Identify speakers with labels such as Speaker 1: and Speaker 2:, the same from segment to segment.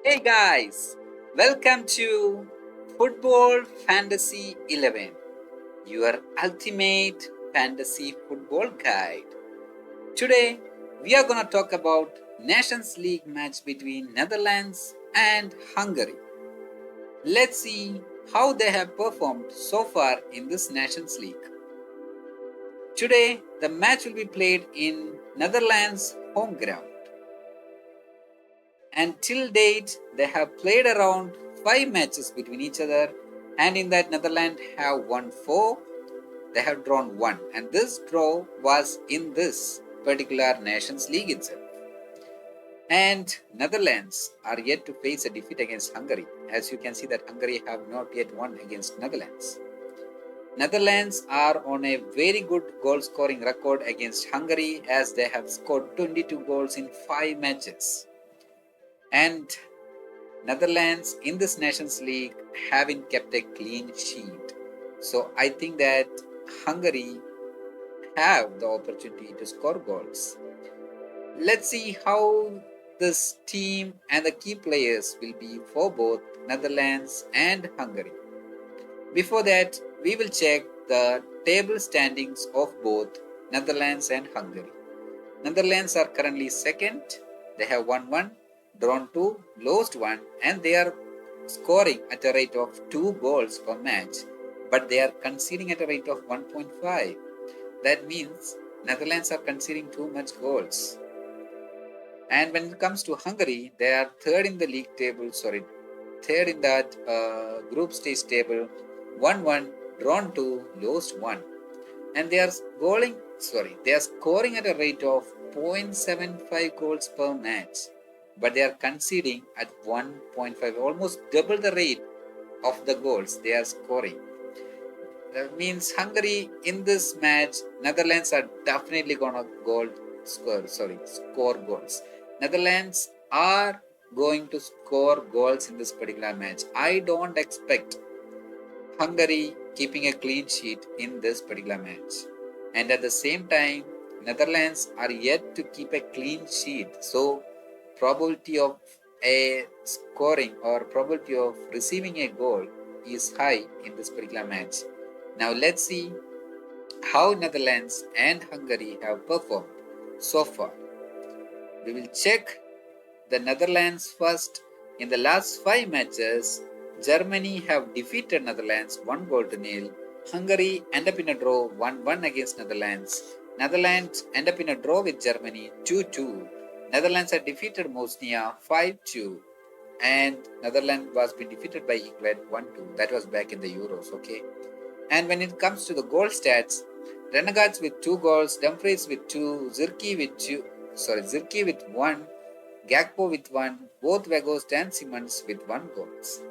Speaker 1: Hey guys, welcome to Football Fantasy 11, your ultimate fantasy football guide. Today, we are going to talk about Nations League match between Netherlands and Hungary. Let's see how they have performed so far in this Nations League. Today, the match will be played in Netherlands home ground. And till date, they have played around 5 matches between each other, and in that, Netherlands have won 4, they have drawn 1, and this draw was in this particular Nations League itself. And Netherlands are yet to face a defeat against Hungary. As you can see that Hungary have not yet won against Netherlands. Netherlands are on a very good goal scoring record against Hungary as they have scored 22 goals in 5 matches. And Netherlands in this Nations League haven't kept a clean sheet. So I think that Hungary have the opportunity to score goals. Let's see how this team and the key players will be for both Netherlands and Hungary. Before that, we will check the table standings of both Netherlands and Hungary. Netherlands are currently second. They have won 1, drawn 2, lost 1, and they are scoring at a rate of 2 goals per match, but they are conceding at a rate of 1.5. That means Netherlands are conceding too much goals. And when it comes to Hungary, they are third in the league table, third in that group stage table, 1-1, drawn 2, lost 1. And they are scoring at a rate of 0.75 goals per match, but they are conceding at 1.5, almost double the rate of the goals they are scoring. That means Hungary in this match, Netherlands are definitely gonna score goals. Netherlands are going to score goals in this particular match. I don't expect Hungary keeping a clean sheet in this particular match. And at the same time, Netherlands are yet to keep a clean sheet. So probability of a scoring or probability of receiving a goal is high in this particular match. Now let's see how Netherlands and Hungary have performed so far. We will check the Netherlands first. In the last 5 matches, Germany have defeated Netherlands 1-0. Hungary end up in a draw 1-1 against Netherlands. Netherlands end up in a draw with Germany 2-2. Netherlands had defeated Bosnia 5-2. And Netherlands was being defeated by England 1-2. That was back in the Euros, okay? And when it comes to the goal stats, Renegades with 2 goals, Dumfries with 2, Zirkzee with 1, Gakpo with 1, both Weghorst and Simmons with 1 goals.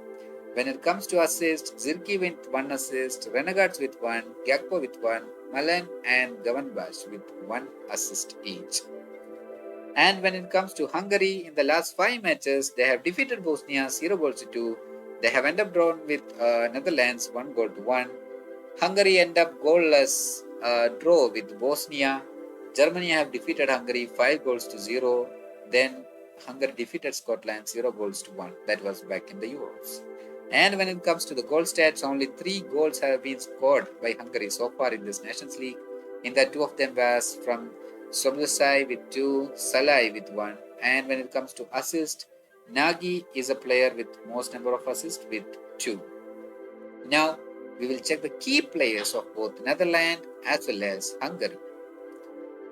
Speaker 1: When it comes to assists, Zirkzee with 1 assist, Renegades with 1, Gakpo with 1, Malen and Gavanbash with 1 assist each. And when it comes to Hungary, in the last 5 matches, they have defeated Bosnia 0-2. They have ended up drawn with Netherlands 1-1. Hungary end up goalless draw with Bosnia. Germany have defeated Hungary 5-0. Then Hungary defeated Scotland 0-1. That was back in the Euros. And when it comes to the goal stats, only 3 goals have been scored by Hungary so far in this Nations League. In that, 2 of them was from Soboslai with 2, Salai with 1. And when it comes to assist, Nagy is a player with most number of assists with 2. Now, we will check the key players of both Netherlands as well as Hungary.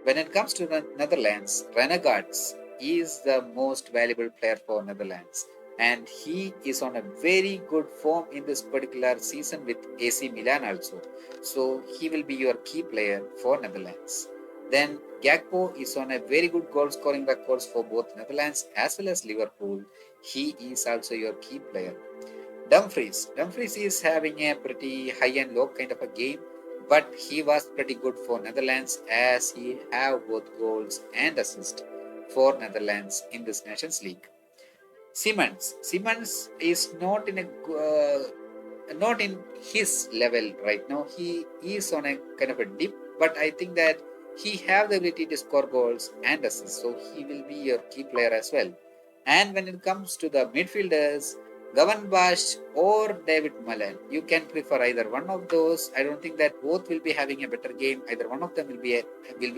Speaker 1: When it comes to the Netherlands, Renegades is the most valuable player for Netherlands, and he is on a very good form in this particular season with AC Milan also. So he will be your key player for Netherlands. Then Gakpo is on a very good goal scoring records for both Netherlands as well as Liverpool. He is also your key player. Dumfries is having a pretty high and low kind of a game, but he was pretty good for Netherlands as he have both goals and assists for Netherlands in this Nations League. Simmons is not in his level right now. He is on a kind of a dip, but I think that he have the ability to score goals and assists, so he will be your key player as well. And when it comes to the midfielders, Gavan Bash or David Mullen, you can prefer either one of those. I don't think that both will be having a better game. Either one of them will be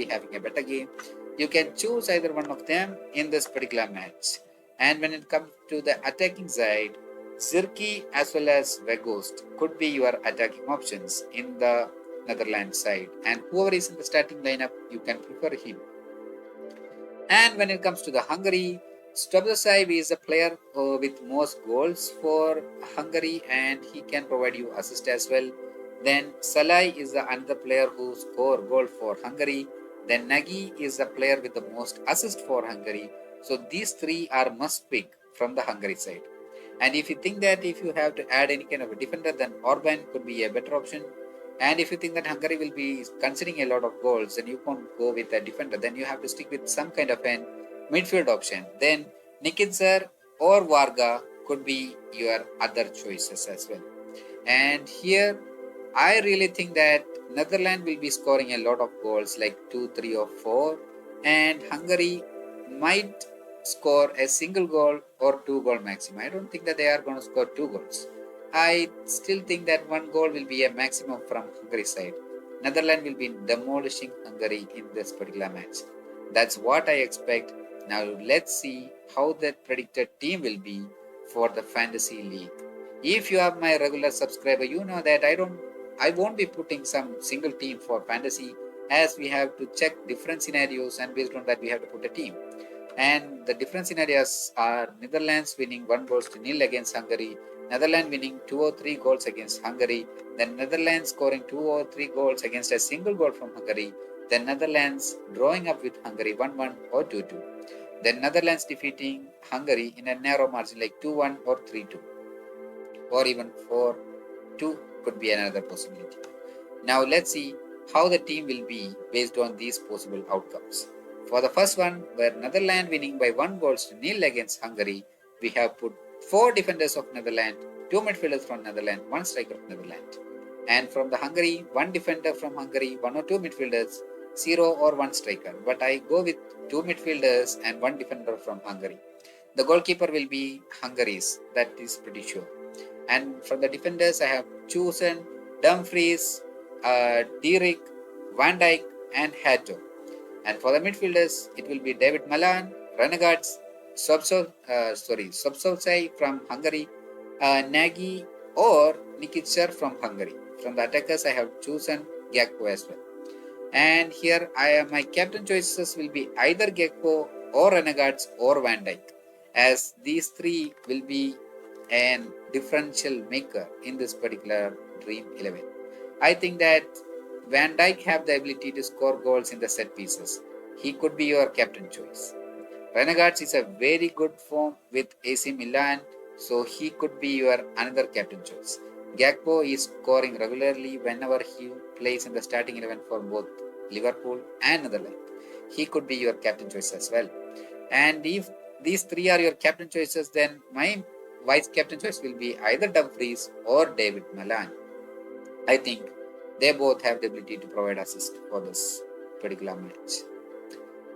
Speaker 1: having a better game. You can choose either one of them in this particular match. And when it comes to the attacking side, Zirki as well as Weghorst could be your attacking options in the Netherlands side. And whoever is in the starting lineup, you can prefer him. And when it comes to the Hungary, Stobosai is a player with most goals for Hungary and he can provide you assist as well. Then Salai is the another player who score goal for Hungary. Then Nagy is the player with the most assist for Hungary. So these three are must pick from the Hungary side. And if you think that if you have to add any kind of a defender, then Orban could be a better option. And if you think that Hungary will be conceding a lot of goals, then you can't go with a defender. Then you have to stick with some kind of an midfield option. Then Nikitzer or Varga could be your other choices as well. And here, I really think that Netherlands will be scoring a lot of goals, like 2, 3, or 4, and Hungary might score a single goal or 2 goal maximum. I don't think that they are going to score 2 goals. I still think that 1 goal will be a maximum from Hungary side. Netherlands will be demolishing Hungary in this particular match. That's what I expect. Now let's see how the predicted team will be for the fantasy league. If you are my regular subscriber, you know that I won't be putting some single team for fantasy, as we have to check different scenarios and based on that we have to put a team. And the different scenarios are Netherlands winning 1-0 against Hungary, Netherlands winning 2 or 3 goals against Hungary, then Netherlands scoring 2 or 3 goals against a single goal from Hungary, then Netherlands drawing up with Hungary 1-1 or 2-2, then Netherlands defeating Hungary in a narrow margin like 2-1 or 3-2, or even 4-2 could be another possibility. Now let's see how the team will be based on these possible outcomes. For the first one, where Netherlands winning by 1-0 against Hungary, we have put 4 defenders of Netherlands, 2 midfielders from Netherlands, 1 striker of Netherlands. And from the Hungary, 1 defender from Hungary, 1 or 2 midfielders, 0 or 1 striker. But I go with 2 midfielders and 1 defender from Hungary. The goalkeeper will be Hungary's, that is pretty sure. And from the defenders, I have chosen Dumfries, Dierik, Van Dijk, and Hato. And for the midfielders, it will be David Malan, Renegades, Sobsovsai from Hungary, Nagy or Nikitzer from Hungary. From the attackers, I have chosen Gakpo as well. And here, my captain choices will be either Gakpo or Renegades or Van Dijk, as these 3 will be an differential maker in this particular Dream 11. I think that Van Dijk have the ability to score goals in the set pieces. He could be your captain choice. Renegades is a very good form with AC Milan, so he could be your another captain choice. Gakpo is scoring regularly whenever he plays in the starting 11 for both Liverpool and Netherlands. He could be your captain choice as well. And if these 3 are your captain choices, then my vice captain choice will be either Dumfries or David Malan. I think they both have the ability to provide assist for this particular match.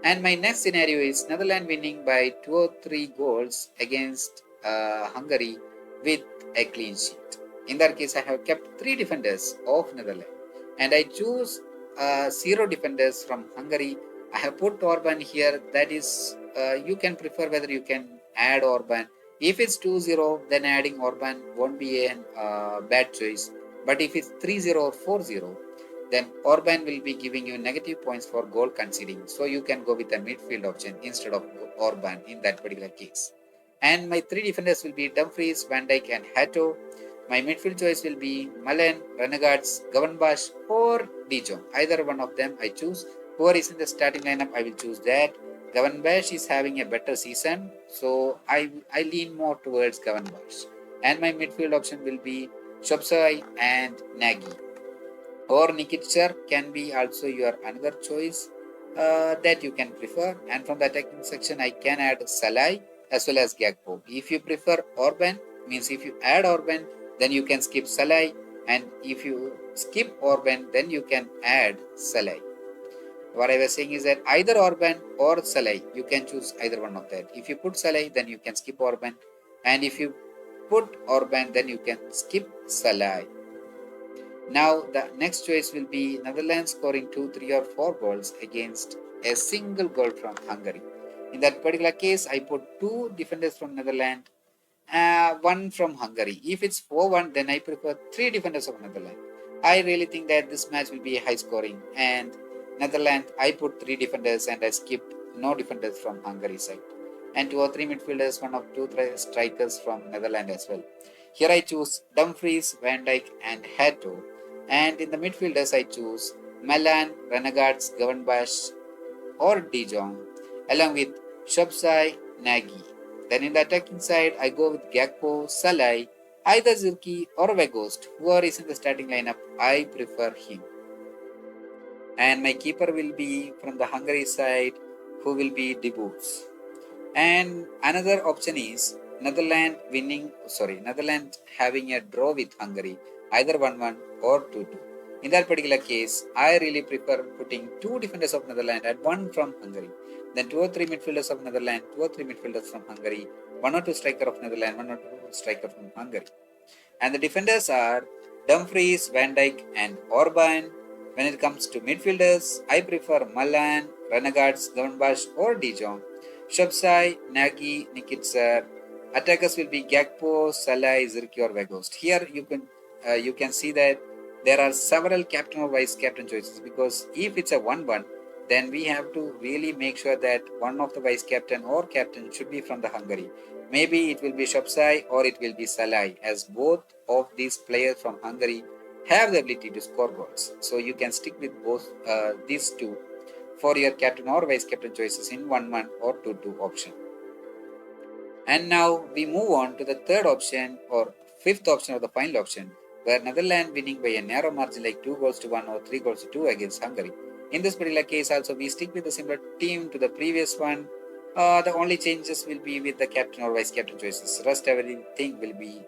Speaker 1: And my next scenario is Netherlands winning by 2 or 3 goals against Hungary with a clean sheet. In that case, I have kept 3 defenders of Netherlands. And I choose 0 defenders from Hungary. I have put Orban here. That is, you can prefer whether you can add Orban. If it's 2-0, then adding Orban won't be a bad choice. But if it's 3-0 or 4-0, then Orban will be giving you negative points for goal conceding. So you can go with a midfield option instead of Orban in that particular case. And my 3 defenders will be Dumfries, Van Dijk, and Hato. My midfield choice will be Malen, Renegades, Gavanbash, or De Jong. Either one of them I choose. Whoever is in the starting lineup, I will choose that. Gavanbash is having a better season, so I lean more towards Gavanbash. And my midfield option will be Shopsai and Nagy. Or Nikitzer can be also your another choice that you can prefer. And from the attacking section, I can add Salai as well as Gakpo. If you prefer Orban, means if you add Orban, then you can skip Salai. And if you skip Orban, then you can add Salai. What I was saying is that either Orban or Salai, you can choose either one of that. If you put Salai, then you can skip Orban. And if you put Orban, then you can skip Salai. Now the next choice will be Netherlands scoring 2, 3 or 4 goals against a single goal from Hungary. In that particular case, I put 2 defenders from Netherlands, 1 from Hungary. If it's 4-1, then I prefer 3 defenders of Netherlands. I really think that this match will be high scoring, and Netherlands, I put 3 defenders and I skipped no defenders from Hungary side. And 2 or 3 midfielders, 1 or 2 strikers from Netherlands as well. Here I choose Dumfries, Van Dijk and Hato. And in the midfielders, I choose Milan, Renegades, Gravenberch or De Jong, along with Shopsai, Nagy. Then in the attacking side, I go with Gakpo, Salai, either Zirki or Weghorst. Whoever is in the starting lineup, I prefer him. And my keeper will be from the Hungary side, who will be De Boers. And another option is Netherlands having a draw with Hungary, either 1-1 or 2-2. In that particular case, I really prefer putting 2 defenders of Netherlands and 1 from Hungary. Then 2 or 3 midfielders of Netherlands, 2 or 3 midfielders from Hungary, 1 or 2 striker of Netherlands, 1 or 2 striker from Hungary. And the defenders are Dumfries, Van Dijk and Orban. When it comes to midfielders, I prefer Milan, Renegades, Gravenberch or De Jong. Shopsai, Nagy, Nikitzer. Attackers will be Gakpo, Salai, Zirki or Weghorst. Here you can see that there are several captain or vice captain choices, because if it's a 1-1, then we have to really make sure that one of the vice captain or captain should be from the Hungary. Maybe it will be Shopsai or it will be Salai, as both of these players from Hungary have the ability to score goals. So you can stick with both these two for your captain or vice captain choices in 1-1 or 2-2 option. And now we move on to the third option or fifth option or the final option, where Netherlands winning by a narrow margin like 2-1 or 3-2 against Hungary. In this particular case also, we stick with the similar team to the previous one. The only changes will be with the captain or vice captain choices. Rest everything will be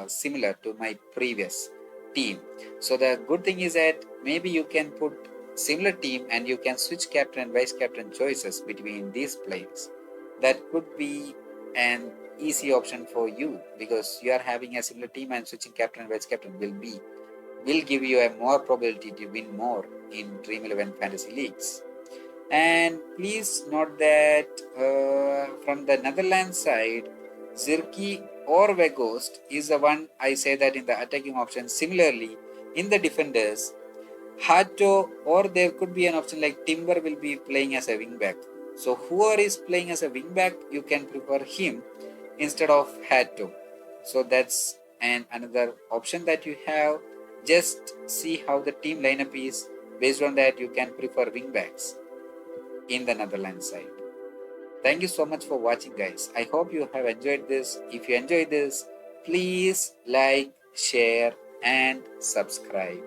Speaker 1: similar to my previous team. So the good thing is that maybe you can put similar team and you can switch captain and vice captain choices between these players. That could be an easy option for you, because you are having a similar team and switching captain and vice captain will give you a more probability to win more in Dream11 fantasy leagues. And please note that from the Netherlands side, Zirki or Weghorst is the one I say that in the attacking option. Similarly, in the defenders, Hato, or there could be an option like Timber will be playing as a wing back. So whoever is playing as a wing back, you can prefer him instead of Hato. So that's another option that you have. Just see how the team lineup is. Based on that, you can prefer wing backs in the Netherlands side. Thank you so much for watching, guys. I hope you have enjoyed this. If you enjoyed this, please like, share and subscribe.